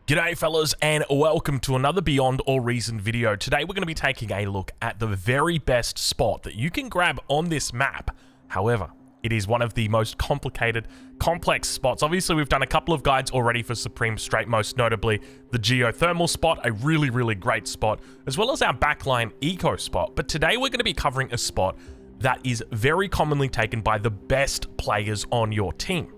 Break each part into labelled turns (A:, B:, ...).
A: G'day fellas, and welcome to another Beyond All Reason video. Today we're going to be taking a look at the very best spot that you can grab on this map. However, it is one of the most complicated, complex spots. Obviously, we've done a couple of guides already for Supreme Strait, most notably the geothermal spot, a really great spot, as well as our backline eco spot. But today we're going to be covering a spot that is very commonly taken by the best players on your team.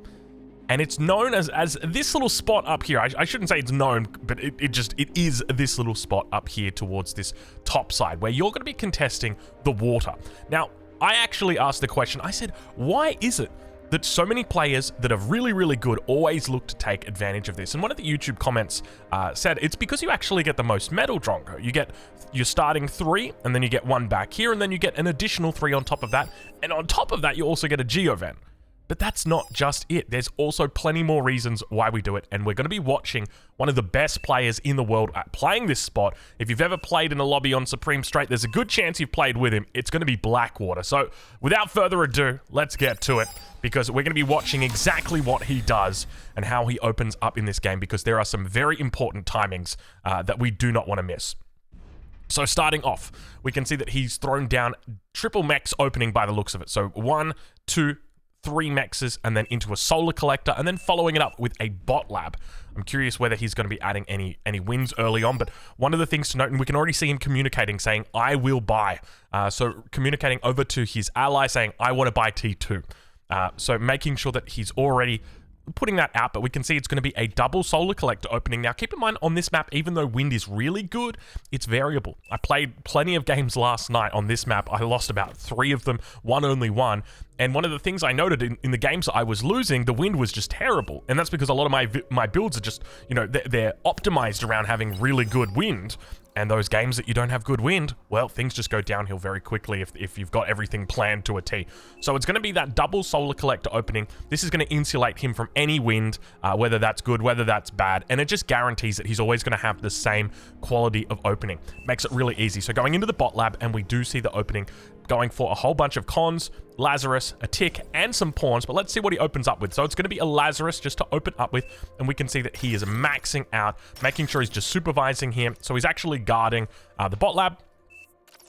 A: And it's known as this little spot up here. I shouldn't say it's known, but it is this little spot up here towards this top side where you're going to be contesting the water. Now, I actually asked the question, I said, why is it that so many players that are really good always look to take advantage of this? And one of the YouTube comments said, it's because you actually get the most metal, Drongo. You're starting 3, and then you get 1 back here, and then you get an additional 3 on top of that. And on top of that, you also get a geo vent. But that's not just it. There's also plenty more reasons why we do it, and we're going to be watching one of the best players in the world at playing this spot. If you've ever played in a lobby on Supreme Strait, there's a good chance you've played with him. It's going to be Blackwater. So without further ado, let's get to it, because we're going to be watching exactly what he does and how he opens up in this game, because there are some very important timings that we do not want to miss. So starting off, we can see that he's thrown down triple mechs opening by the looks of it. So 1, 2, 3 mexes, and then into a solar collector, and then following it up with a bot lab. I'm curious whether he's going to be adding any wins early on, but one of the things to note, and we can already see him communicating, saying, I will buy. So communicating over to his ally, saying, I want to buy T2. So making sure that he's already putting that out, but we can see it's going to be a double solar collector opening. Now, keep in mind on this map, even though wind is really good, it's variable. I played plenty of games last night on this map. I lost about 3 of them, only one. And one of the things I noted in the games I was losing, the wind was just terrible. And that's because a lot of my builds are just, they're optimized around having really good wind. And those games that you don't have good wind, well, things just go downhill very quickly if you've got everything planned to a T. So it's going to be that double solar collector opening. This is going to insulate him from any wind, whether that's good, whether that's bad. And it just guarantees that he's always going to have the same quality of opening. Makes it really easy. So going into the bot lab, and we do see the opening going for a whole bunch of cons, Lazarus, a tick, and some pawns, but let's see what he opens up with. So it's going to be a Lazarus just to open up with, and we can see that he is maxing out, making sure he's just supervising here. So he's actually guarding the bot lab,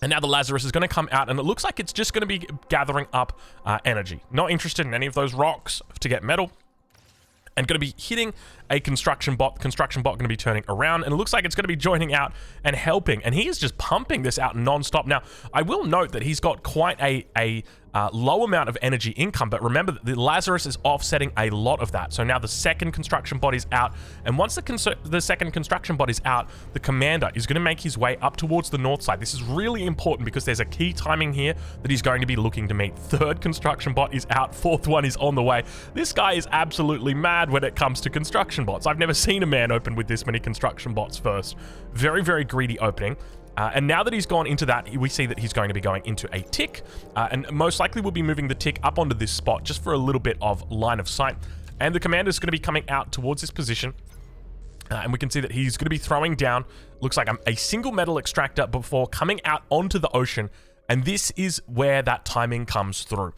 A: and now the Lazarus is going to come out, and it looks like it's just going to be gathering up energy. Not interested in any of those rocks to get metal, and going to be hitting a construction bot. Construction bot going to be turning around, and it looks like it's going to be joining out and helping, and he is just pumping this out non-stop. Now, I will note that he's got quite a low amount of energy income, but remember that the Lazarus is offsetting a lot of that. So now the second construction bot is out, and once the second construction bot is out, the commander is going to make his way up towards the north side. This is really important because there's a key timing here that he's going to be looking to meet. Third construction bot is out, 4th one is on the way. This guy is absolutely mad when it comes to construction bots. I've never seen a man open with this many construction bots first. Very greedy opening. And now that he's gone into that, we see that he's going to be going into a tick, and most likely we'll be moving the tick up onto this spot just for a little bit of line of sight. And the commander is going to be coming out towards this position, and we can see that he's going to be throwing down, looks like a single metal extractor before coming out onto the ocean. And this is where that timing comes through.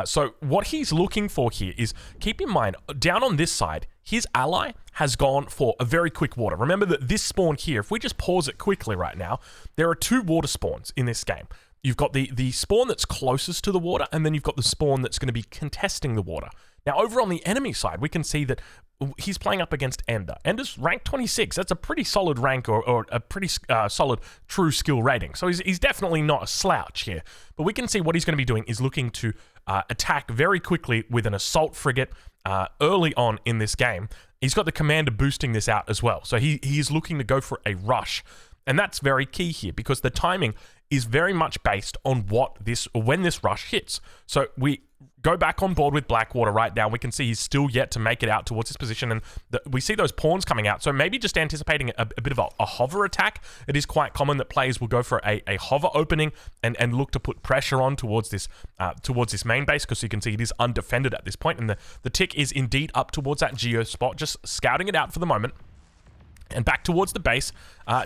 A: So what he's looking for here is, keep in mind, down on this side, his ally has gone for a very quick water. Remember that this spawn here, if we just pause it quickly right now, there are 2 water spawns in this game. You've got the spawn that's closest to the water, and then you've got the spawn that's going to be contesting the water. Now, over on the enemy side, we can see that he's playing up against Ender. Ender's rank 26. That's a pretty solid rank, or a pretty solid true skill rating. So he's definitely not a slouch here. But we can see what he's going to be doing is looking to attack very quickly with an assault frigate early on in this game. He's got the commander boosting this out as well. So he's looking to go for a rush. And that's very key here, because the timing is very much based on when this rush hits. So we go back on board with Blackwater right now. We can see he's still yet to make it out towards his position, and we see those pawns coming out. So maybe just anticipating a bit of a hover attack. It is quite common that players will go for a hover opening and look to put pressure on towards this main base, because you can see it is undefended at this point, and the tick is indeed up towards that geo spot, just scouting it out for the moment. And back towards the base,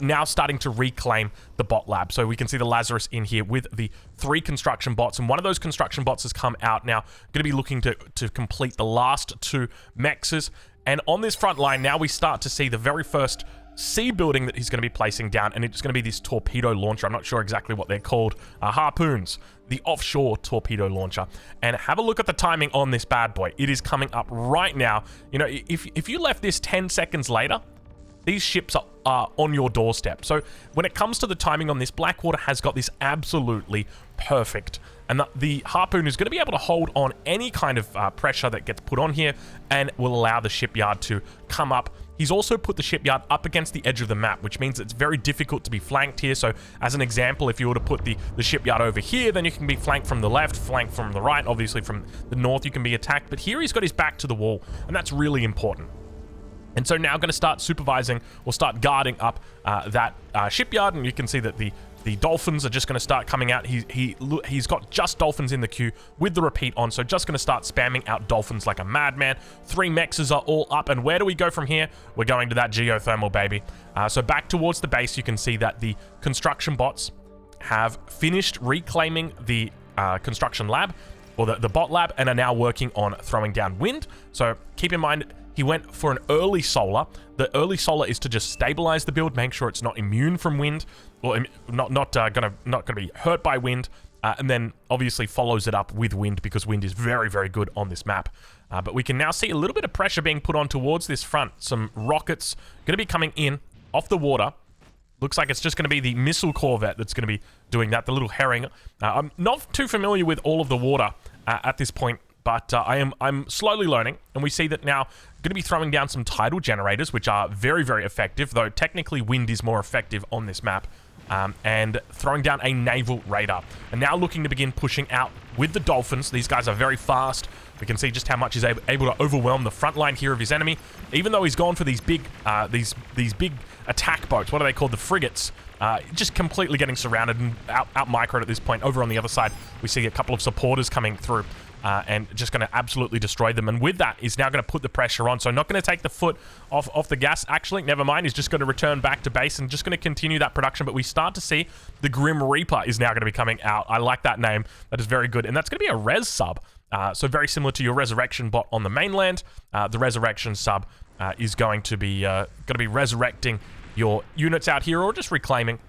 A: now starting to reclaim the bot lab. So we can see the Lazarus in here with the 3 construction bots, and one of those construction bots has come out now. Going to be looking to complete the last 2 mexes, And on this front line, now we start to see the very first sea building that he's going to be placing down, and it's going to be this torpedo launcher. I'm not sure exactly what they're called. Harpoons, the offshore torpedo launcher. And have a look at the timing on this bad boy. It is coming up right now. You know, if you left this 10 seconds later, these ships are on your doorstep. So when it comes to the timing on this, Blackwater has got this absolutely perfect. And the Harpoon is going to be able to hold on any kind of pressure that gets put on here and will allow the shipyard to come up. He's also put the shipyard up against the edge of the map, which means it's very difficult to be flanked here. So as an example, if you were to put the shipyard over here, then you can be flanked from the left, flanked from the right. Obviously from the north, you can be attacked. But here he's got his back to the wall, and that's really important. And so now going to start supervising or start guarding up that shipyard, and you can see that the dolphins are just going to start coming out. He's got just dolphins in the queue with the repeat on, so just going to start spamming out dolphins like a madman. 3 mexes are all up, and where do we go from here? We're going to that geothermal, baby. So back towards the base, you can see that the construction bots have finished reclaiming the construction lab, or the bot lab, and are now working on throwing down wind. So keep in mind, he went for an early solar. The early solar is to just stabilize the build, make sure it's not immune from wind, or not gonna be hurt by wind, and then obviously follows it up with wind, because wind is very, very good on this map. But we can now see a little bit of pressure being put on towards this front. Some rockets going to be coming in off the water. Looks like it's just going to be the missile corvette that's going to be doing that, the little herring. I'm not too familiar with all of the water at this point, but I'm slowly learning, and we see that now going to be throwing down some tidal generators, which are very, very effective, though technically wind is more effective on this map, and throwing down a naval radar. And now looking to begin pushing out with the dolphins. These guys are very fast. We can see just how much he's able to overwhelm the front line here of his enemy, even though he's gone for these big big attack boats. What are they called? The frigates. Just completely getting surrounded and out microed at this point. Over on the other side, we see a couple of supporters coming through. And just going to absolutely destroy them. And with that, he's now going to put the pressure on. So not going to take the foot off the gas. Actually, never mind. He's just going to return back to base and just going to continue that production. But we start to see the Grim Reaper is now going to be coming out. I like that name. That is very good. And that's going to be a res sub. So very similar to your resurrection bot on the mainland. The resurrection sub is going to be resurrecting your units out here, or just reclaiming.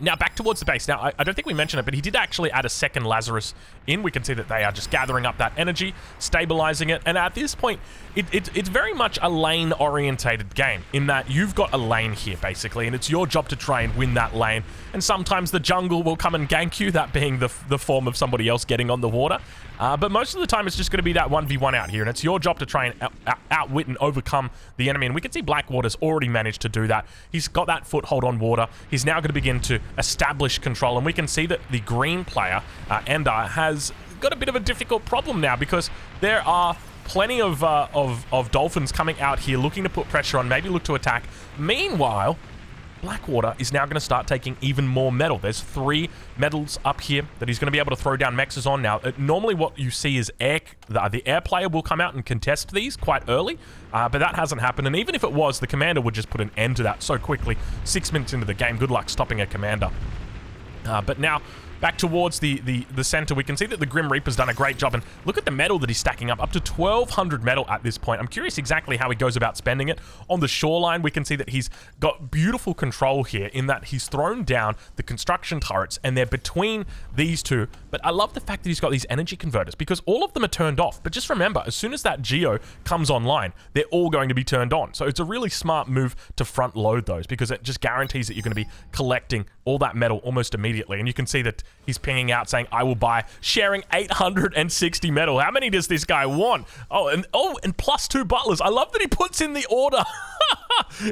A: Now back towards the base. Now I don't think we mentioned it, but he did actually add a second Lazarus in. We can see that they are just gathering up that energy, stabilizing it, and at this point it's very much a lane orientated game, in that you've got a lane here basically, and it's your job to try and win that lane. And sometimes the jungle will come and gank you, that being the form of somebody else getting on the water, but most of the time it's just going to be that 1v1 out here, and it's your job to try and outwit and overcome the enemy. And we can see Blackwater's already managed to do that. He's got that foothold on water. He's now going to begin to establish control, and we can see that the green player Ender has got a bit of a difficult problem now, because there are plenty of dolphins coming out here looking to put pressure on, maybe look to attack. Meanwhile, Blackwater is now going to start taking even more metal. There's 3 metals up here that he's going to be able to throw down mexes on. Now, normally what you see is the air player will come out and contest these quite early, but that hasn't happened. And even if it was, the commander would just put an end to that so quickly. 6 minutes into the game, good luck stopping a commander. But now, back towards the center, we can see that the Grim Reaper's done a great job, and look at the metal that he's stacking up to 1,200 metal at this point. I'm curious exactly how he goes about spending it. On the shoreline, we can see that he's got beautiful control here, in that he's thrown down the construction turrets, and they're between these two. But I love the fact that he's got these energy converters, because all of them are turned off. But just remember, as soon as that geo comes online, they're all going to be turned on. So it's a really smart move to front load those, because it just guarantees that you're going to be collecting all that metal almost immediately. And you can see that he's pinging out saying, I will buy, sharing 860 metal. How many does this guy want? Oh, and plus 2 butlers. I love that he puts in the order.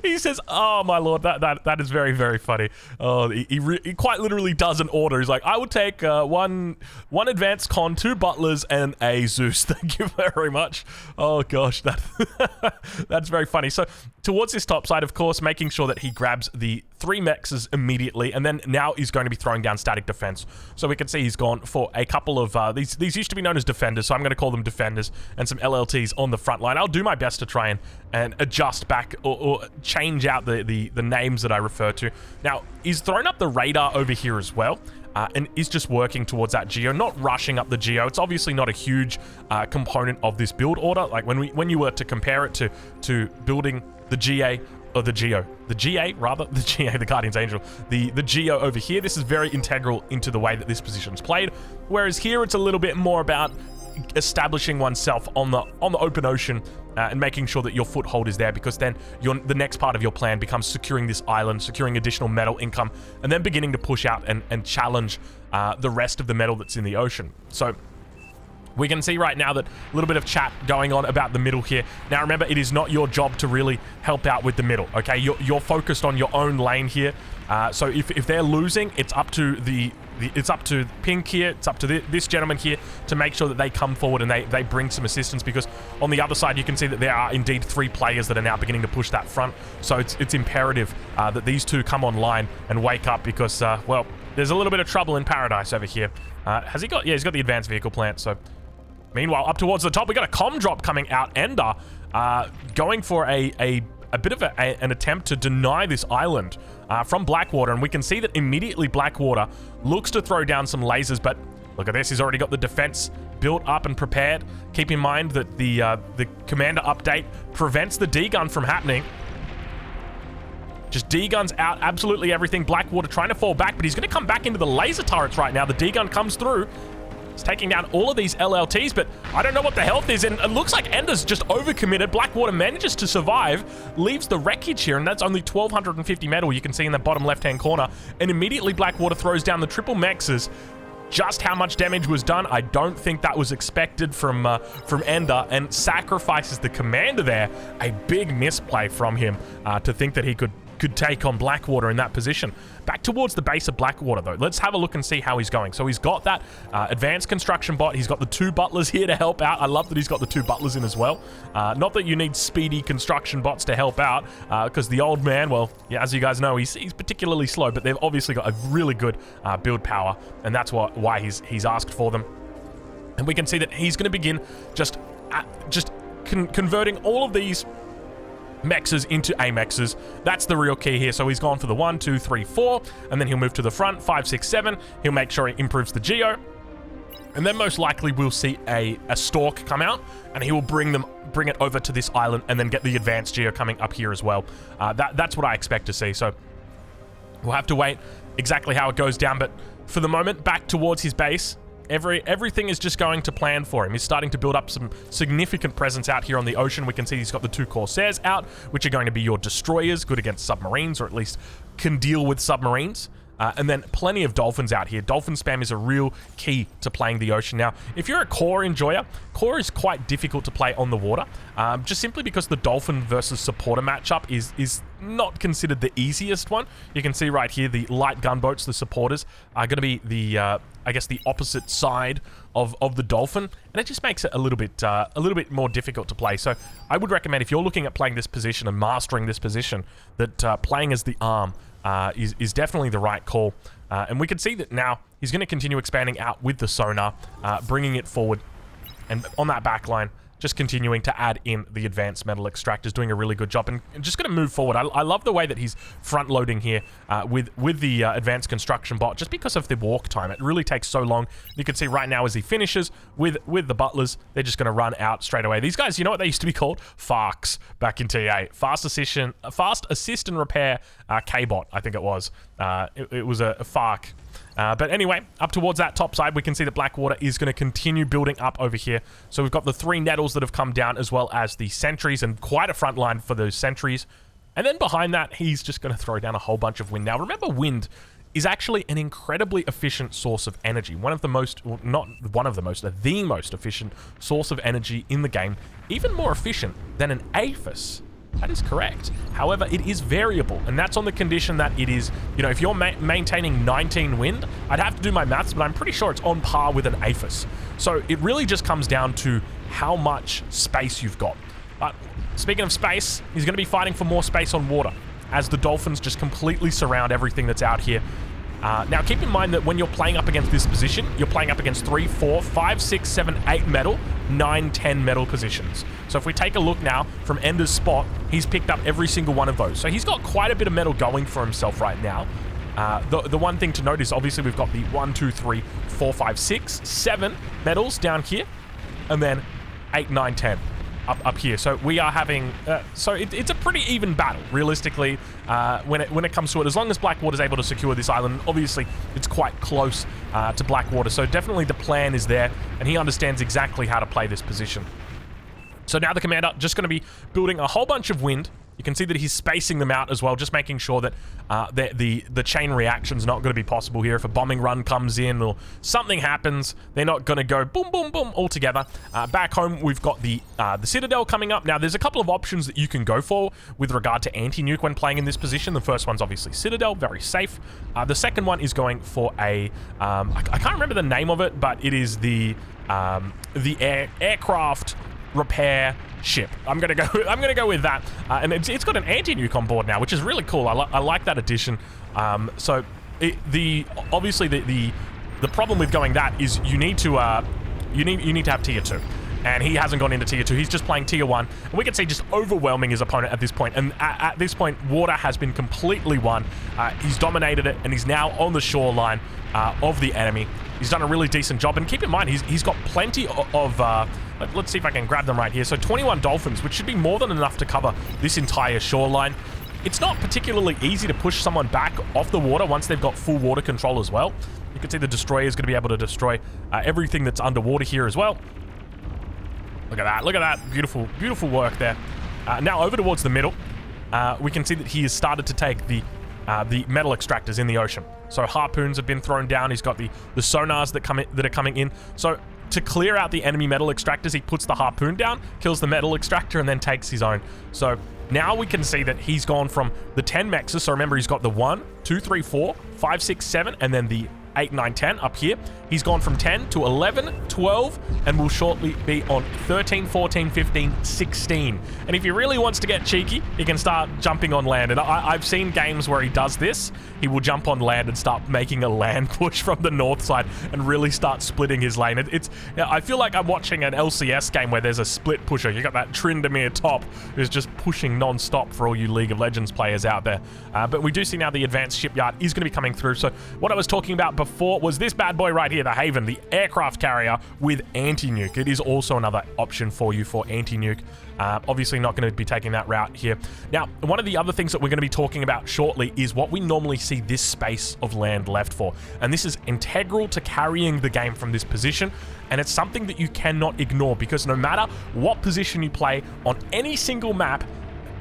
A: He says, oh my lord, that is very, very funny. Oh, he quite literally does an order. He's like, I will take one advanced con, 2 butlers, and a Zeus. Thank you very much. Oh gosh, that's very funny. So towards this top side, of course, making sure that he grabs the 3 mexes immediately, and then now he's going to be throwing down static defense. So we can see he's gone for a couple of these used to be known as defenders, so I'm going to call them defenders, and some LLTs on the front line. I'll do my best to try and adjust back or change out the names that I refer to. Now, he's thrown up the radar over here as well. and is just working towards that geo, not rushing up the geo. It's obviously not a huge component of this build order. Like when you were to compare it to building the GA or the Geo, the GA rather, the GA, the Guardian's Angel, the Geo over here, this is very integral into the way that this position's played. Whereas here it's a little bit more about establishing oneself on the open ocean and making sure that your foothold is there, because then the next part of your plan becomes securing this island, securing additional metal income, and then beginning to push out and challenge the rest of the metal that's in the ocean. So we can see right now that a little bit of chat going on about the middle here. Now remember, it is not your job to really help out with the middle, okay? You're focused on your own lane here. So if they're losing, it's up to it's up to Pink here, it's up to this gentleman here to make sure that they come forward and they bring some assistance, because on the other side you can see that there are indeed 3 players that are now beginning to push that front. So it's imperative that these two come online and wake up, because well, there's a little bit of trouble in paradise over here. Has he got? Yeah, he's got the advanced vehicle plant. So meanwhile, up towards the top, we got a comm drop coming out. Ender going for a bit of an attempt to deny this island from Blackwater, and we can see that immediately Blackwater looks to throw down some lasers, but look at this, he's already got the defense built up and prepared. Keep in mind that the commander update prevents the D-gun from happening. Just D-guns out absolutely everything. Blackwater trying to fall back, but he's going to come back into the laser turrets right now. The D-gun comes through. It's taking down all of these LLTs, but I don't know what the health is, and it looks like Ender's just overcommitted. Blackwater manages to survive, leaves the wreckage here, and that's only 1,250 metal you can see in the bottom left-hand corner, and immediately Blackwater throws down the triple mexes. Just how much damage was done, I don't think that was expected from Ender, and sacrifices the commander there. A big misplay from him to think that he could take on Blackwater in that position. Back towards the base of Blackwater, though. Let's have a look and see how he's going. So he's got that advanced construction bot. He's got the 2 butlers here to help out. I love that he's got the 2 butlers in as well. Not that you need speedy construction bots to help out, because the old man, well, yeah, as you guys know, he's particularly slow, but they've obviously got a really good build power, and that's why he's asked for them. And we can see that he's going to begin just converting all of these mexes into amexes. That's the real key here. So he's gone for the 1, 2, 3, 4, and then he'll move to the front, 5, 6, 7. He'll make sure he improves the geo, and then most likely we'll see a stalk come out, and he will bring it over to this island, and then get the advanced geo coming up here as well. That's what I expect to see. So we'll have to wait exactly how it goes down, but for the moment, back towards his base. Everything is just going to plan for him. He's starting to build up some significant presence out here on the ocean. We can see he's got the 2 Corsairs out, which are going to be your destroyers, good against submarines, or at least can deal with submarines. And then plenty of dolphins out here. Dolphin spam is a real key to playing the ocean. Now, if you're a core enjoyer, core is quite difficult to play on the water, just simply because the dolphin versus supporter matchup is not considered the easiest one. You can see right here, the light gunboats, the supporters, are going to be the, I guess, the opposite side of the dolphin, and it just makes it a little bit more difficult to play. So I would recommend, if you're looking at playing this position and mastering this position, that playing as the arm is definitely the right call. And we can see that now he's going to continue expanding out with the sonar, bringing it forward, and on that back line, just continuing to add in the advanced metal extractors, doing a really good job, and just going to move forward. I love the way that he's front loading here with the advanced construction bot, just because of the walk time. It really takes so long. You can see right now as he finishes with the butlers, they're just going to run out straight away. These guys, you know what they used to be called? FARCs back in TA. Fast Assist and Repair K-bot, I think it was. It was a FARC. But anyway, up towards that top side, we can see that Blackwater is going to continue building up over here. So we've got the 3 nettles that have come down, as well as the sentries, and quite a front line for those sentries. And then behind that, he's just going to throw down a whole bunch of wind. Now, remember, wind is actually an incredibly efficient source of energy. One of the most, well, not one of the most, the most efficient source of energy in the game. Even more efficient than an APHIS. That is correct. However, it is variable, and that's on the condition that it is, you know, if you're maintaining 19 wind, I'd have to do my maths, but I'm pretty sure it's on par with an APHIS. So it really just comes down to how much space you've got. But speaking of space, he's going to be fighting for more space on water, as the dolphins just completely surround everything that's out here. Now, keep in mind that when you're playing up against this position, you're playing up against 3, 4, 5, 6, 7, 8 metal, 9, 10 metal positions. So if we take a look now from Ender's spot, he's picked up every single one of those. So he's got quite a bit of metal going for himself right now. The one thing to note is obviously we've got the 1, 2, 3, 4, 5, 6, 7 metals down here, and then 8, 9, 10 up here. So we are having, it's a pretty even battle, realistically, when it comes to it. As long as Blackwater's able to secure this island, obviously it's quite close to Blackwater. So definitely the plan is there, and he understands exactly how to play this position. So now the commander just going to be building a whole bunch of wind. You can see that he's spacing them out as well, just making sure that the chain reaction's not going to be possible here. If a bombing run comes in or something happens, they're not going to go boom, boom, boom all together. Back home, we've got the Citadel coming up. Now, there's a couple of options that you can go for with regard to anti-nuke when playing in this position. The first one's obviously Citadel, very safe. The second one is going for a, I can't remember the name of it, but it is the aircraft repair ship. I'm gonna go with that, and it's got an anti-nuke on board now, which is really cool. I like that addition. So obviously the problem with going that is you need to have tier 2, and he hasn't gone into tier 2. He's just playing tier 1, and we can see just overwhelming his opponent at this point. And at this point, water has been completely won. He's dominated it, and he's now on the shoreline of the enemy. He's done a really decent job, and keep in mind he's got plenty of let's see if I can grab them right here. So 21 dolphins, which should be more than enough to cover this entire shoreline. It's not particularly easy to push someone back off the water once they've got full water control as well. You can see the destroyer is going to be able to destroy everything that's underwater here as well. Look at that. Look at that. Beautiful, beautiful work there. Now over towards the middle, we can see that he has started to take the metal extractors in the ocean. So harpoons have been thrown down. He's got the sonars that are coming in. So to clear out the enemy metal extractors, he puts the harpoon down, kills the metal extractor, and then takes his own. So now we can see that he's gone from the 10 mexes. So remember, he's got the 1, 2, 3, 4, 5, 6, 7, and then the 8, 9, 10 up here. He's gone from 10 to 11, 12, and will shortly be on 13, 14, 15, 16. And if he really wants to get cheeky, he can start jumping on land. And I've seen games where he does this. He will jump on land and start making a land push from the north side and really start splitting his lane. I feel like I'm watching an LCS game where there's a split pusher. You got that Tryndamere top who's just pushing non-stop for all you League of Legends players out there. But we do see now the advanced shipyard is going to be coming through. So what I was talking about before was this bad boy right here, the Haven, the aircraft carrier with anti-nuke. It is also another option for you for anti-nuke. Obviously not going to be taking that route here. Now, one of the other things that we're going to be talking about shortly is what we normally see this space of land left for. And this is integral to carrying the game from this position. And it's something that you cannot ignore, because no matter what position you play on any single map,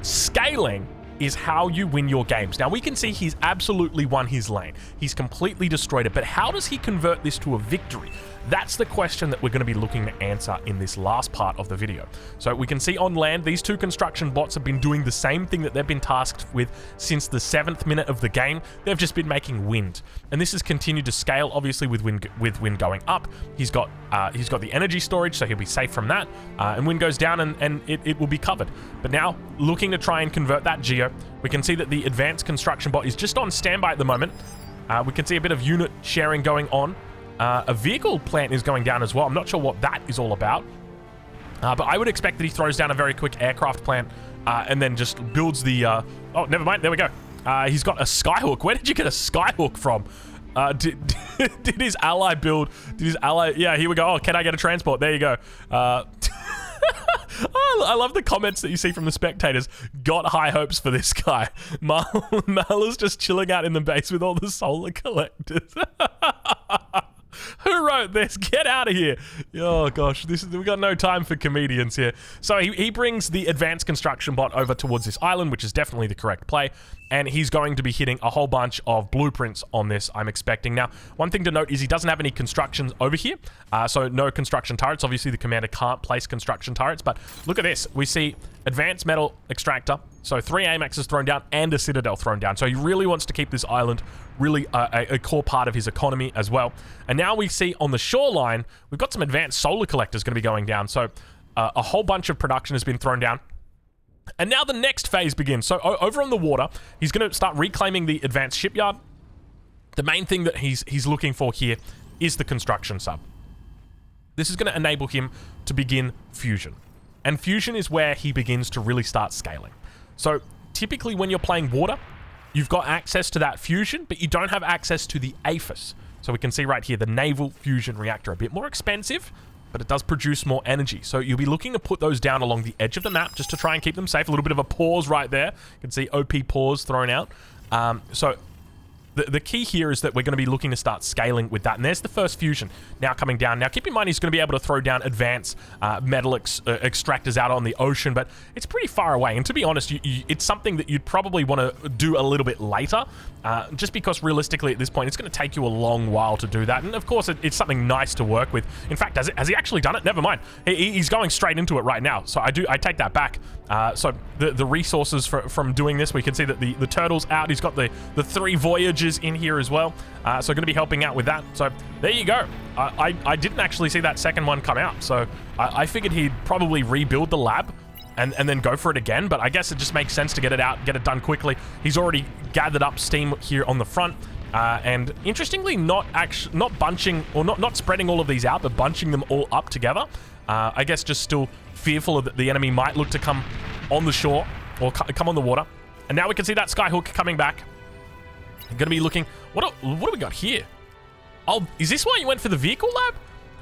A: scaling is how you win your games. Now, we can see he's absolutely won his lane. He's completely destroyed it, but how does he convert this to a victory? That's the question that we're going to be looking to answer in this last part of the video. So we can see on land, these two construction bots have been doing the same thing that they've been tasked with since the 7th minute of the game. They've just been making wind. And this has continued to scale, obviously, with wind going up. He's got the energy storage, so he'll be safe from that. And wind goes down and it will be covered. But now, looking to try and convert that geo, we can see that the advanced construction bot is just on standby at the moment. We can see a bit of unit sharing going on. A vehicle plant is going down as well. I'm not sure what that is all about. But I would expect that he throws down a very quick aircraft plant and then just builds the... oh, never mind. There we go. He's got a skyhook. Where did you get a skyhook from? Did his ally build... Did his ally... Yeah, here we go. Oh, can I get a transport? There you go. Oh, I love the comments that you see from the spectators. Got high hopes for this guy. Marla's just chilling out in the base with all the solar collectors. Who wrote this? Get out of here. Oh gosh, we got no time for comedians here. So he brings the advanced construction bot over towards this island, which is definitely the correct play. And he's going to be hitting a whole bunch of blueprints on this, I'm expecting. Now, one thing to note is he doesn't have any constructions over here. So no construction turrets. Obviously, the commander can't place construction turrets. But look at this. We see advanced metal extractor. So 3 AMAXs thrown down and a Citadel thrown down. So he really wants to keep this island really a core part of his economy as well. And now we see on the shoreline, we've got some advanced solar collectors going to be going down. So a whole bunch of production has been thrown down. And now the next phase begins. So over on the water, he's going to start reclaiming the advanced shipyard. The main thing that he's looking for here is the construction sub. This is going to enable him to begin fusion. And fusion is where he begins to really start scaling. So typically when you're playing water, you've got access to that fusion, but you don't have access to the APHIS. So we can see right here, the naval fusion reactor, a bit more expensive, but it does produce more energy. So you'll be looking to put those down along the edge of the map just to try and keep them safe. A little bit of a pause right there. You can see OP pause thrown out. So the key here is that we're going to be looking to start scaling with that. And there's the first fusion now coming down. Now, keep in mind, he's going to be able to throw down advanced metal extractors out on the ocean, but it's pretty far away. And to be honest, it's something that you'd probably want to do a little bit later, just because realistically at this point, it's going to take you a long while to do that. And of course, it's something nice to work with. In fact, has he actually done it? Never mind. He's going straight into it right now. So I take that back. So the resources from doing this, we can see that the turtle's out. He's got the 3 voyages in here as well, so going to be helping out with that. So there you go. I didn't actually see that second one come out, so I figured he'd probably rebuild the lab and then go for it again, but I guess it just makes sense to get it out, get it done quickly. He's already gathered up steam here on the front, and interestingly not bunching, or not spreading all of these out, but bunching them all up together. I guess just still fearful that the enemy might look to come on the shore or come on the water. And now we can see that skyhook coming back. I'm going to be looking... What do we got here? Oh, is this why he went for the vehicle lab?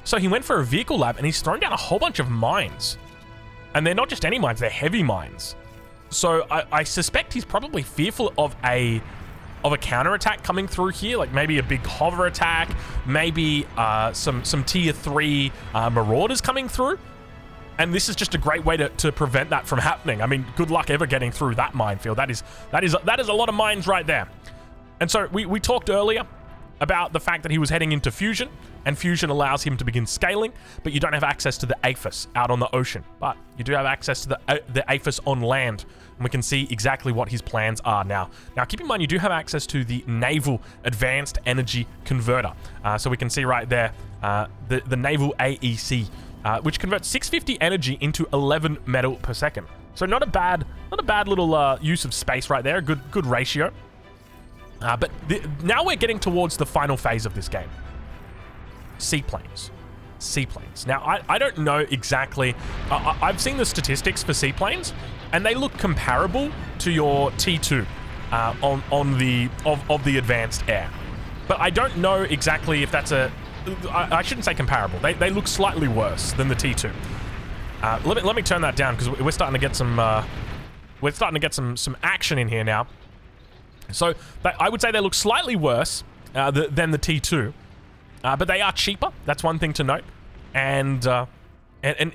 A: So he went for a vehicle lab, and he's thrown down a whole bunch of mines. And they're not just any mines, they're heavy mines. So I suspect he's probably fearful of a counterattack coming through here, like maybe a big hover attack, maybe some tier 3 marauders coming through. And this is just a great way to prevent that from happening. I mean, good luck ever getting through that minefield. That is a lot of mines right there. And so we talked earlier about the fact that he was heading into fusion, and fusion allows him to begin scaling, but you don't have access to the APHIS out on the ocean, but you do have access to the APHIS on land, and we can see exactly what his plans are now. Now, keep in mind, you do have access to the naval advanced energy converter. So we can see right there, the naval AEC, which converts 650 energy into 11 metal per second. So not a bad little use of space right there. Good ratio. But now we're getting towards the final phase of this game. Seaplanes. Seaplanes. Now, I don't know exactly... I've seen the statistics for seaplanes, and they look comparable to your T2 of the advanced air. But I don't know exactly if that's a... I shouldn't say comparable. They look slightly worse than the T2. Let me turn that down, because we're starting to get some... we're starting to get some action in here now. So I would say they look slightly worse than the T2, but they are cheaper. That's one thing to note, and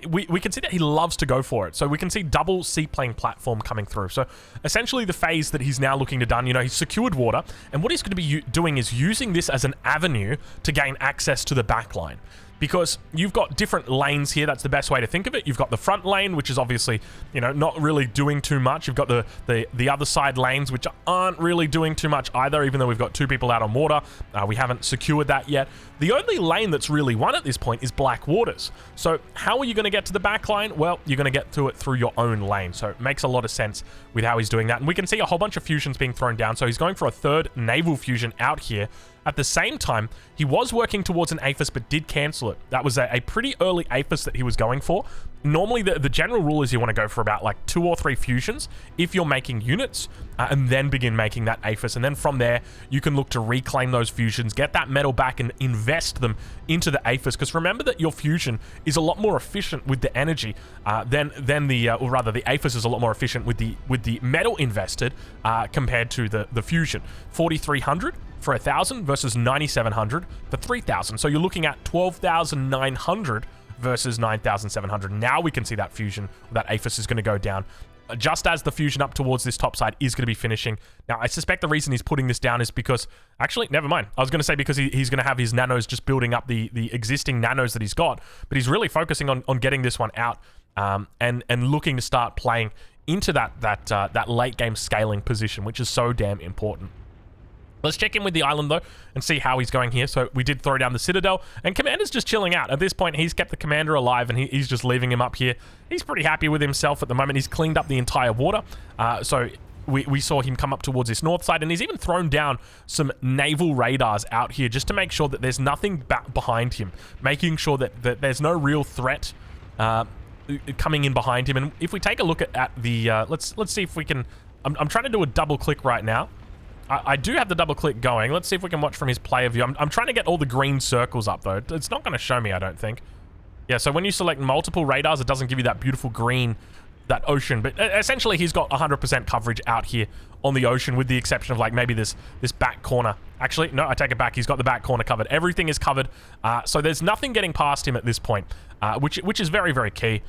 A: we can see that he loves to go for it. So we can see double seaplane platform coming through. So essentially the phase that he's now looking to done, he's secured water, and what he's going to be doing is using this as an avenue to gain access to the back line. Because you've got different lanes here. That's the best way to think of it. You've got the front lane, which is obviously, not really doing too much. You've got the other side lanes, which aren't really doing too much either, even though we've got 2 people out on water. We haven't secured that yet. The only lane that's really won at this point is Black Waters. So how are you going to get to the back line? Well, you're going to get to it through your own lane. So it makes a lot of sense with how he's doing that. And we can see a whole bunch of fusions being thrown down. So he's going for a 3rd naval fusion out here. At the same time, he was working towards an APHIS, but did cancel it. That was a pretty early APHIS that he was going for. Normally, the general rule is you want to go for about like 2 or 3 fusions if you're making units, and then begin making that APHIS. And then from there, you can look to reclaim those fusions, get that metal back, and invest them into the APHIS. Because remember that your fusion is a lot more efficient with the energy than the, or rather, the APHIS is a lot more efficient with the metal invested compared to the fusion. 4,300 for 1,000 versus 9,700 for 3,000. So you're looking at 12,900 versus 9,700. Now we can see that fusion, that APHIS is going to go down just as the fusion up towards this top side is going to be finishing. Now, I suspect the reason he's putting this down is because... Actually, never mind. I was going to say because he's going to have his nanos just building up the existing nanos that he's got, but he's really focusing on getting this one out and looking to start playing into that late game scaling position, which is so damn important. Let's check in with the island, though, and see how he's going here. So we did throw down the Citadel, and Commander's just chilling out. At this point, he's kept the Commander alive, and he's just leaving him up here. He's pretty happy with himself at the moment. He's cleaned up the entire water. So we saw him come up towards this north side, and he's even thrown down some naval radars out here just to make sure that there's nothing back behind him, making sure that there's no real threat coming in behind him. And if we take a look at the... let's see if we can... I'm trying to do a double click right now. I do have the double click going. Let's see if we can watch from his player view. I'm trying to get all the green circles up, though. It's not going to show me, I don't think. Yeah, so when you select multiple radars, it doesn't give you that beautiful green, that ocean. But essentially, he's got 100% coverage out here on the ocean, with the exception of, like, maybe this back corner. Actually, no, I take it back. He's got the back corner covered. Everything is covered. So there's nothing getting past him at this point, which is very, very key.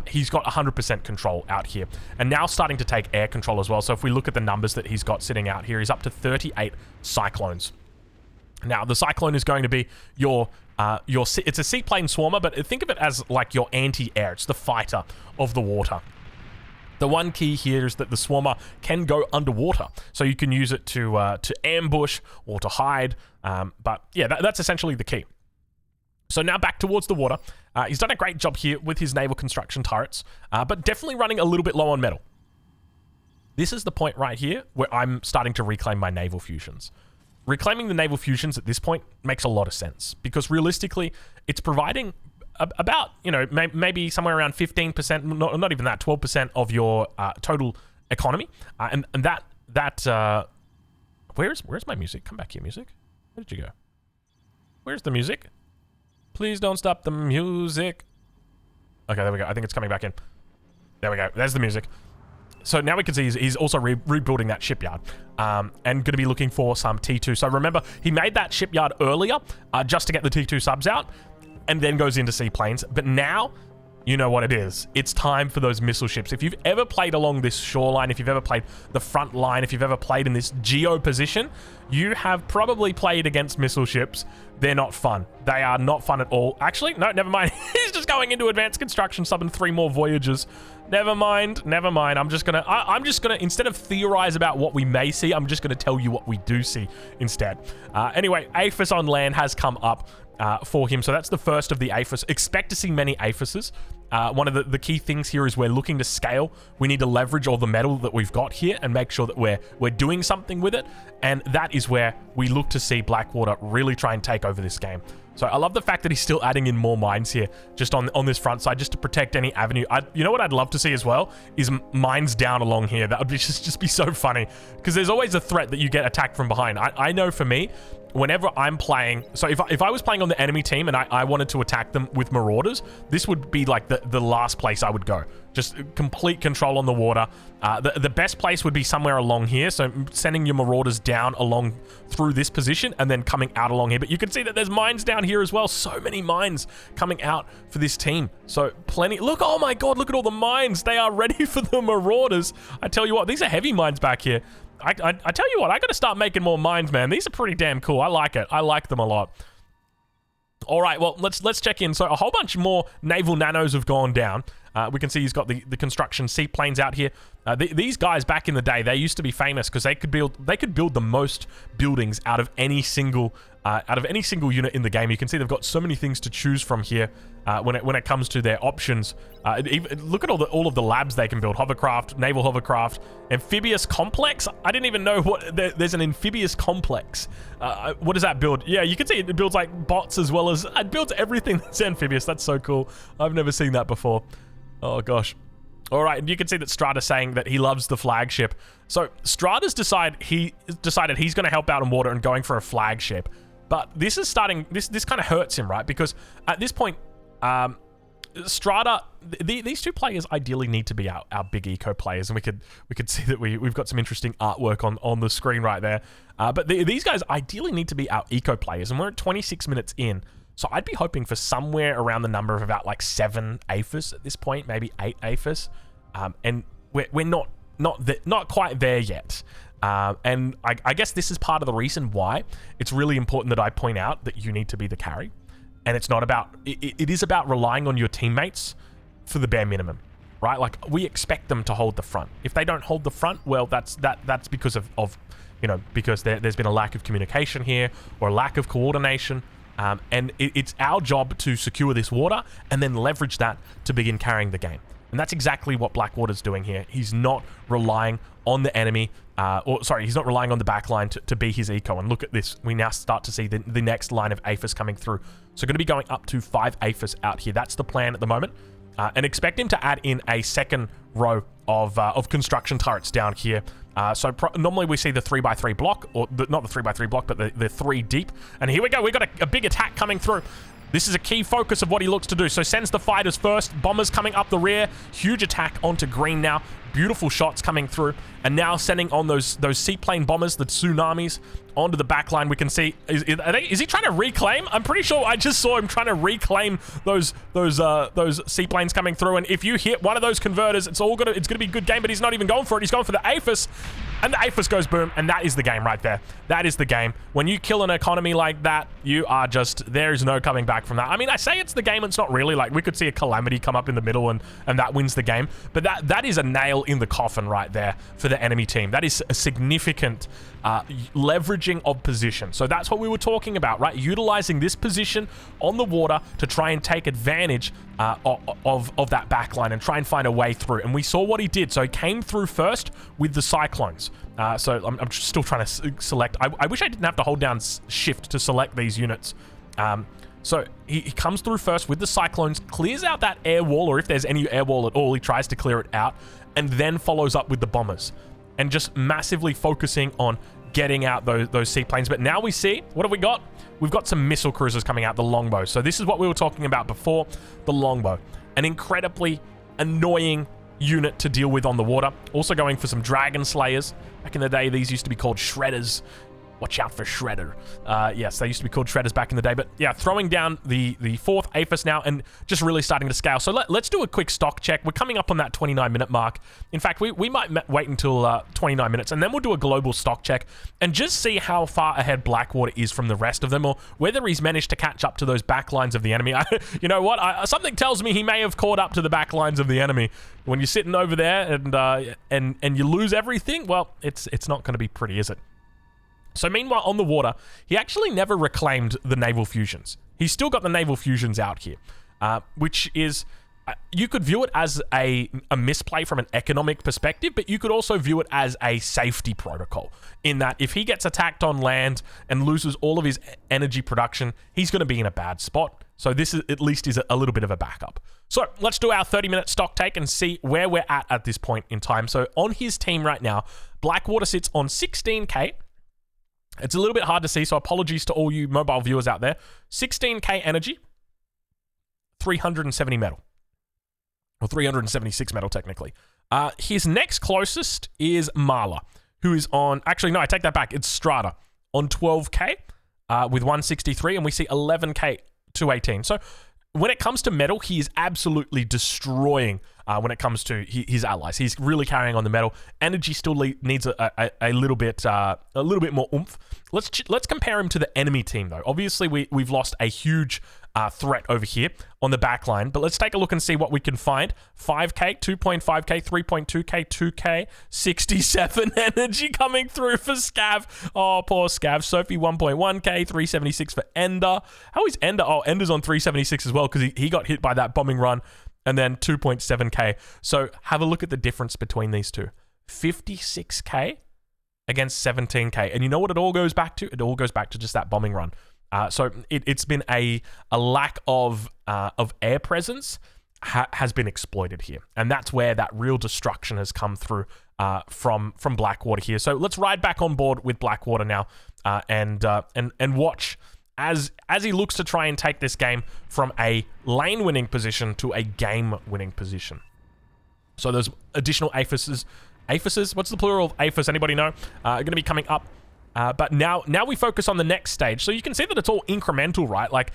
A: He's got 100% control out here, and now starting to take air control as well. So if we look at the numbers that he's got sitting out here, he's up to 38 cyclones. Now, the cyclone is going to be it's a seaplane swarmer, but think of it as like your anti-air. It's the fighter of the water. The one key here is that the swarmer can go underwater, so you can use it to ambush or to hide. But yeah, that's essentially the key. So now back towards the water. He's done a great job here with his naval construction turrets, but definitely running a little bit low on metal. This is the point right here where I'm starting to reclaim my naval fusions. Reclaiming the naval fusions at this point makes a lot of sense, because realistically, it's providing about, you know, maybe somewhere around 15%, not even that, 12% of your total economy. And that where's my music? Come back here, music. Where did you go? Where's the music? Please don't stop the music. Okay, there we go. I think it's coming back in. There we go. There's the music. So now we can see he's also rebuilding that shipyard, and going to be looking for some T2. So remember, he made that shipyard earlier just to get the T2 subs out, and then goes into seaplanes. But now, you know what it is. It's time for those missile ships. If you've ever played along this shoreline, if you've ever played the front line, if you've ever played in this geo position, you have probably played against missile ships. They're not fun. They are not fun at all. Actually, no, never mind. He's just going into advanced construction, subbing 3 more voyages. Never mind. Never mind. I'm just gonna, instead of theorize about what we may see, I'm just gonna tell you what we do see instead. Anyway, APHIS on land has come up for him. So that's the first of the APHIS. Expect to see many APHISes. One of the key things here is we're looking to scale. We need to leverage all the metal that we've got here and make sure that we're doing something with it. And that is where we look to see Blackwater really try and take over this game. So I love the fact that he's still adding in more mines here, just on this front side, just to protect any avenue. You know what I'd love to see as well is mines down along here. That would be just be so funny, because there's always a threat that you get attacked from behind. I know for me, whenever I'm playing, so if I was playing on the enemy team and I wanted to attack them with marauders, this would be like the last place I would go. Just complete control on the water. The best place would be somewhere along here, so sending your marauders down along through this position and then coming out along here. But you can see that there's mines down here as well. So many mines coming out for this team. So plenty. Look, oh my god, look at all the mines. They are ready for the marauders. I tell you what, these are heavy mines back here. I tell you what, I gotta start making more mines, man. These are pretty damn cool. I like it. I like them a lot. All right, well, let's check in. So a whole bunch more naval nanos have gone down. We can see he's got the construction seaplanes out here. These guys back in the day, they used to be famous because they could build the most buildings out of any single unit in the game. You can see they've got so many things to choose from here when it comes to their options. Look at all of the labs they can build: hovercraft, naval hovercraft, amphibious complex. I didn't even know there's an amphibious complex. What does that build? Yeah, you can see it builds like bots as well as it builds everything that's amphibious. That's so cool. I've never seen that before. Oh gosh. All right, and you can see that Strata's saying that he loves the flagship. So Strata's decided he's going to help out in water and going for a flagship. But this is starting. This kind of hurts him, right? Because at this point, Strata, these two players ideally need to be our big eco players, and we could see that we've got some interesting artwork on the screen right there. But these guys ideally need to be our eco players, and we're at 26 minutes in. So I'd be hoping for somewhere around the number of about like 7 APHIS at this point, maybe 8 APHIS, and we're not quite there yet. And I guess this is part of the reason why it's really important that I point out that you need to be the carry, and it's not about it is about relying on your teammates for the bare minimum, right? Like, we expect them to hold the front. If they don't hold the front, well, that's because of because there's been a lack of communication here or a lack of coordination. And it's our job to secure this water and then leverage that to begin carrying the game. And that's exactly what Blackwater's doing here. He's not relying on the enemy, he's not relying on the backline to be his eco. And look at this. We now start to see the next line of APHIS coming through. So going to be going up to 5 APHIS out here. That's the plan at the moment. And expect him to add in a second row of construction turrets down here Normally we see the 3x3 block, or not the 3x3 block, but the 3 deep. And here we go. We've got a big attack coming through. This is a key focus of what he looks to do. So sends the fighters first. Bombers coming up the rear. Huge attack onto green now. Beautiful shots coming through. And now sending on those seaplane bombers, the tsunamis, onto the back line. We can see, is he trying to reclaim? I'm pretty sure I just saw him trying to reclaim those seaplanes coming through. And if you hit one of those converters, it's gonna be a good game, but he's not even going for it. He's going for the APHIS. And the APHIS goes boom, and that is the game right there. That is the game. When you kill an economy like that, you are just, there is no coming back from that. I mean, I say it's the game, it's not really. Like, we could see a Calamity come up in the middle and that wins the game. But that is a nail in the coffin right there for the enemy team. That is a significant leveraging of position. So that's what we were talking about, right? Utilizing this position on the water to try and take advantage of that backline and try and find a way through. And we saw what he did. So he came through first with the Cyclones. So I'm still trying to select. I wish I didn't have to hold down shift to select these units. So he comes through first with the Cyclones, clears out that air wall, or if there's any air wall at all, he tries to clear it out, and then follows up with the bombers. And just massively focusing on getting out those seaplanes. But now we see, what have we got? We've got some missile cruisers coming out, the longbow. So this is what we were talking about before, the longbow. An incredibly annoying unit to deal with on the water. Also going for some Dragon Slayers. Back in the day, these used to be called Shredders. Watch out for Shredder. Yes, they used to be called Shredders back in the day. But yeah, throwing down the 4th APHIS now and just really starting to scale. So let's do a quick stock check. We're coming up on that 29-minute mark. In fact, we might wait until 29 minutes, and then we'll do a global stock check and just see how far ahead Blackwater is from the rest of them, or whether he's managed to catch up to those back lines of the enemy. You know what? Something tells me he may have caught up to the back lines of the enemy. When you're sitting over there and you lose everything, well, it's not going to be pretty, is it? So meanwhile, on the water, he actually never reclaimed the naval fusions. He's still got the naval fusions out here, which is, you could view it as a misplay from an economic perspective, but you could also view it as a safety protocol, in that if he gets attacked on land and loses all of his energy production, he's going to be in a bad spot. So this is, at least is a little bit of a backup. So let's do our 30-minute stock take and see where we're at this point in time. So on his team right now, Blackwater sits on 16k. It's a little bit hard to see, so apologies to all you mobile viewers out there. 16k energy, 370 metal. Or 376 metal, technically. His next closest is Marla, who is on... Actually, no, I take that back. It's Strata on 12k with 163, and we see 11k, 218. So when it comes to metal, he is absolutely destroying when it comes to his allies. He's really carrying on the metal. Energy still needs a little bit more oomph. Let's compare him to the enemy team, though. Obviously, we've lost a huge threat over here on the back line, but let's take a look and see what we can find. 5k, 2.5k, 3.2k, 2k, 67 energy coming through for Scav. Oh, poor Scav. Sophie, 1.1k, 376 for Ender. How is Ender? Oh, Ender's on 376 as well, because he got hit by that bombing run. And then 2.7k. So have a look at the difference between these two. 56k against 17k. And you know what it all goes back to? It all goes back to just that bombing run. So it's been a lack of air presence has been exploited here. And that's where that real destruction has come through from Blackwater here. So let's ride back on board with Blackwater now and watch as he looks to try and take this game from a lane-winning position to a game-winning position. So there's additional APHISes. APHISes? What's the plural of APHIS? Anybody know? Are going to be coming up. But now we focus on the next stage. So you can see that it's all incremental, right? Like,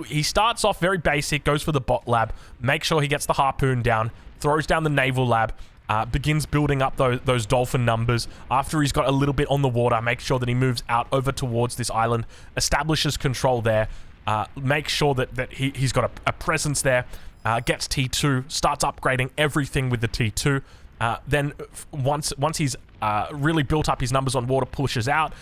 A: he starts off very basic, goes for the bot lab, makes sure he gets the harpoon down, throws down the naval lab, begins building up those dolphin numbers. After he's got a little bit on the water, makes sure that he moves out over towards this island, establishes control there, makes sure that he's got a presence there, gets T2, starts upgrading everything with the T2. Then once he's really built up his numbers on water, pushes out,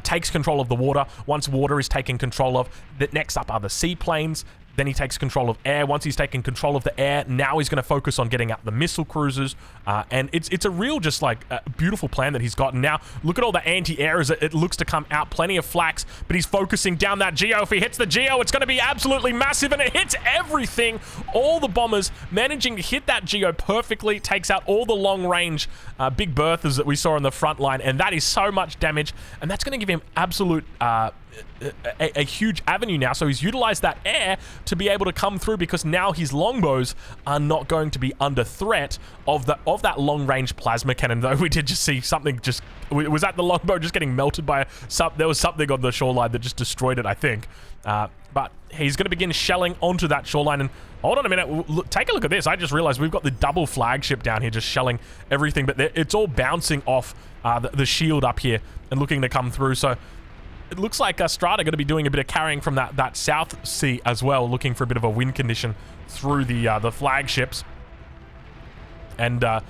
A: takes control of the water. Once water is taken control of, the next up are the seaplanes, Then he takes control of air. Once he's taken control of the air, now he's going to focus on getting out the missile cruisers. And it's a real just like beautiful plan that he's got. And now look at all the anti-air as it looks to come out. Plenty of flax, but he's focusing down that Geo. If he hits the Geo, it's going to be absolutely massive, and it hits everything. All the bombers managing to hit that Geo perfectly. Takes out all the long-range big berthers that we saw on the front line, and that is so much damage. And that's going to give him absolute... a huge avenue now, so he's utilized that air to be able to come through, because now his longbows are not going to be under threat of that long-range plasma cannon. Though we did just see something just... Was that the longbow just getting melted by there was something on the shoreline that just destroyed it, I think. But he's going to begin shelling onto that shoreline. And hold on a minute, look, take a look at this. I just realized we've got the double flagship down here just shelling everything, but it's all bouncing off the shield up here and looking to come through. So it looks like Strait are going to be doing a bit of carrying from that South Sea as well, looking for a bit of a wind condition through the flagships. And now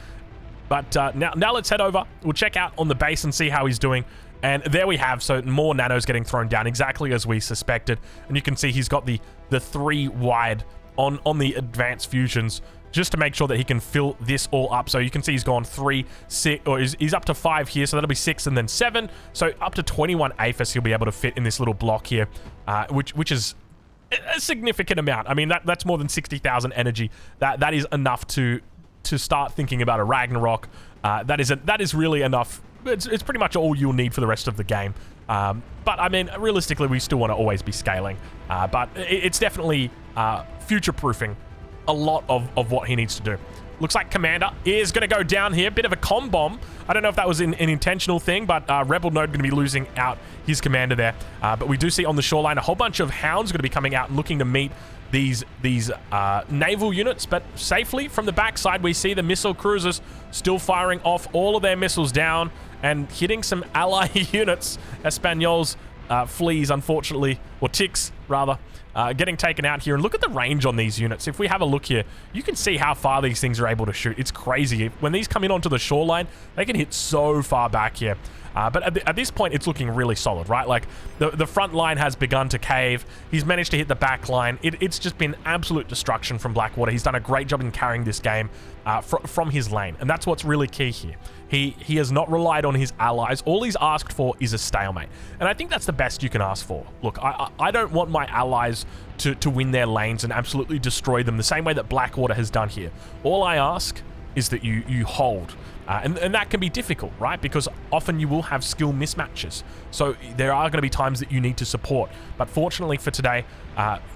A: let's head over. We'll check out on the base and see how he's doing. And there we have, so more nanos getting thrown down, exactly as we suspected. And you can see he's got the 3 wide on the advanced fusions, just to make sure that he can fill this all up. So you can see he's gone 3, 6, or he's up to 5 here, so that'll be 6 and then 7. So up to 21 APHIS he'll be able to fit in this little block here, which is a significant amount. I mean, that's more than 60,000 energy. That is enough to start thinking about a Ragnarok. That is really enough. It's pretty much all you'll need for the rest of the game. But I mean, realistically, we still want to always be scaling. But it's definitely future-proofing a lot of what he needs to do. Looks like Commander is going to go down here. Bit of a comm bomb. I don't know if that was an intentional thing, but Rebel Node going to be losing out his commander there. But we do see on the shoreline a whole bunch of hounds going to be coming out and looking to meet these naval units, but safely. From the backside, we see the missile cruisers still firing off all of their missiles down and hitting some ally units. Espanol's fleas, unfortunately, or ticks, rather, getting taken out here. And look at the range on these units. If we have a look here, you can see how far these things are able to shoot. It's crazy. When these come in onto the shoreline, they can hit so far back here. But at this point, it's looking really solid, right? Like, the front line has begun to cave. He's managed to hit the back line. It's just been absolute destruction from Blackwater. He's done a great job in carrying this game from his lane, and that's what's really key here. He has not relied on his allies. All he's asked for is a stalemate, and I think that's the best you can ask for. Look, I don't want my allies to win their lanes and absolutely destroy them the same way that Blackwater has done here. All I ask is that you hold. And that can be difficult, right? Because often you will have skill mismatches. So there are going to be times that you need to support. But fortunately for today,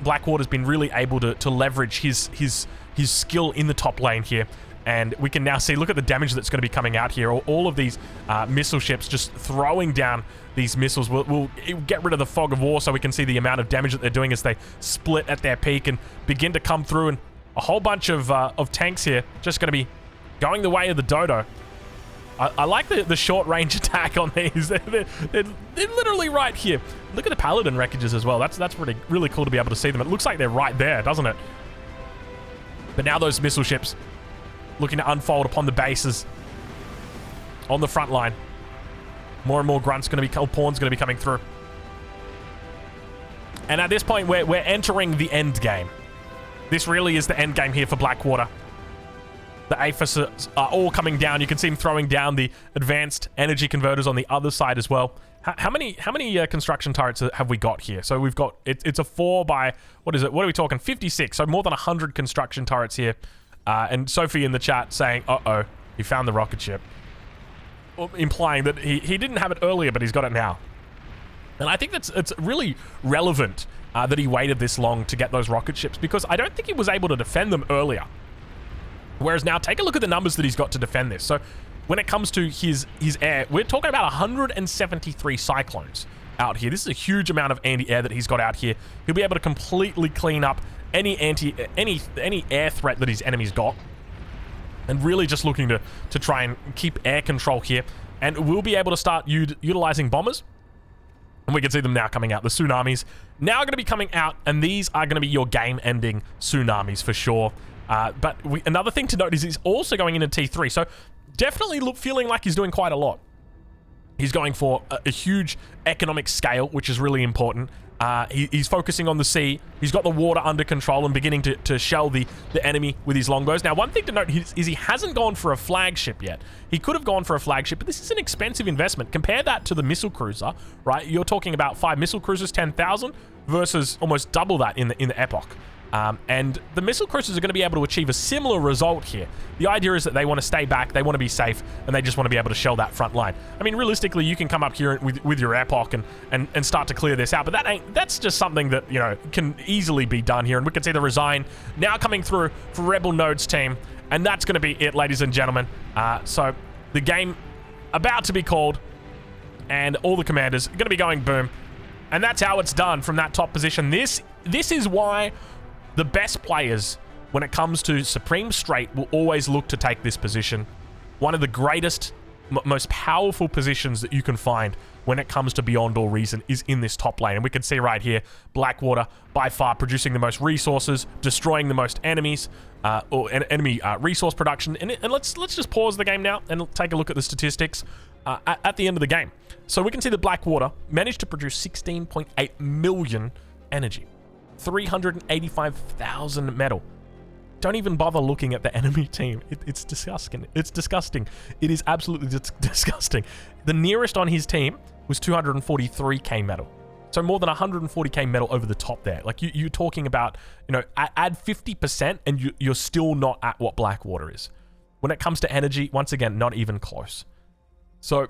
A: Blackwater's been really able to leverage his skill in the top lane here. And we can now see, look at the damage that's going to be coming out here. All of these missile ships just throwing down these missiles. We'll get rid of the fog of war so we can see the amount of damage that they're doing as they split at their peak and begin to come through. And a whole bunch of tanks here just going to be going the way of the Dodo. I like the short-range attack on these. They're literally right here. Look at the Paladin wreckages as well. That's really cool to be able to see them. It looks like they're right there, doesn't it? But now those missile ships looking to unfold upon the bases on the front line. More and more grunts going to be, pawns going to be coming through. And at this point, we're entering the end game. This really is the end game here for Blackwater. The APHIS are all coming down. You can see him throwing down the advanced energy converters on the other side as well. How many construction turrets have we got here? So we've got, it's a 4 by, what is it? What are we talking? 56. So more than 100 construction turrets here. And Sophie in the chat saying, uh-oh, he found the rocket ship. Implying that he didn't have it earlier, but he's got it now. And I think it's really relevant that he waited this long to get those rocket ships, because I don't think he was able to defend them earlier. Whereas now, take a look at the numbers that he's got to defend this. So when it comes to his air, we're talking about 173 Cyclones out here. This is a huge amount of anti-air that he's got out here. He'll be able to completely clean up any air threat that his enemy's got. And really just looking to try and keep air control here. And we'll be able to start utilizing bombers. And we can see them now coming out. The tsunamis now going to be coming out, and these are going to be your game-ending tsunamis for sure. But another thing to note is he's also going into T3, so definitely feeling like he's doing quite a lot. He's going for a huge economic scale, which is really important. He's focusing on the sea. He's got the water under control and beginning to shell the enemy with his longbows. Now, one thing to note is he hasn't gone for a flagship yet. He could have gone for a flagship, but this is an expensive investment. Compare that to the missile cruiser, right? You're talking about 5 missile cruisers, 10,000 versus almost double that in the Epoch. And the missile cruisers are going to be able to achieve a similar result here. The idea is that they want to stay back, they want to be safe, and they just want to be able to shell that front line. I mean, realistically, you can come up here with your Epoch and start to clear this out, but that's just something that, you know, can easily be done here. And we can see the Resign now coming through for Rebel Node's team, and that's going to be it, ladies and gentlemen. So the game about to be called, and all the commanders are going to be going boom, and that's how it's done from that top position. This is why the best players, when it comes to Supreme Strait, will always look to take this position. One of the greatest, most powerful positions that you can find when it comes to Beyond All Reason is in this top lane. And we can see right here, Blackwater, by far, producing the most resources, destroying the most enemies, or enemy resource production. And let's just pause the game now and take a look at the statistics at the end of the game. So we can see that Blackwater managed to produce 16.8 million energy. 385,000 metal. Don't even bother looking at the enemy team. It's disgusting. It's disgusting. It is absolutely disgusting. The nearest on his team was 243k metal. So more than 140k metal over the top there. Like you're talking about, you know, add 50% and you're still not at what Blackwater is. When it comes to energy, once again, not even close. So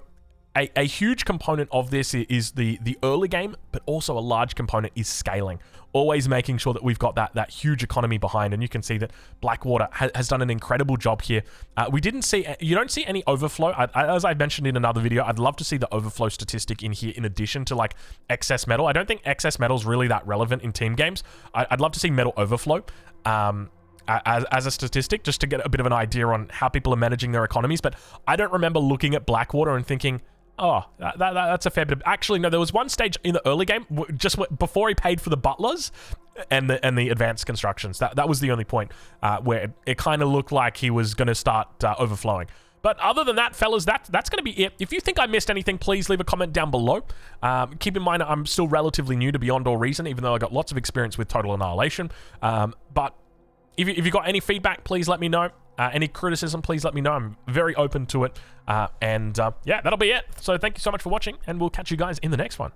A: a huge component of this is the early game, but also a large component is scaling. Always making sure that we've got that huge economy behind, and you can see that Blackwater has done an incredible job here. We didn't see, you don't see any overflow. As I mentioned in another video, I'd love to see the overflow statistic in here in addition to like excess metal. I don't think excess metal is really that relevant in team games. I'd love to see metal overflow. As a statistic, just to get a bit of an idea on how people are managing their economies. But I don't remember looking at Blackwater and thinking, oh, that's a fair bit. Actually, no, there was one stage in the early game, just before he paid for the butlers and the advanced constructions. That was the only point where it kind of looked like he was going to start overflowing. But other than that, fellas, that's going to be it. If you think I missed anything, please leave a comment down below. Keep in mind, I'm still relatively new to Beyond All Reason, even though I got lots of experience with Total Annihilation. But if you got any feedback, please let me know. Any criticism, please let me know. I'm very open to it. Yeah, that'll be it. So thank you so much for watching, and we'll catch you guys in the next one.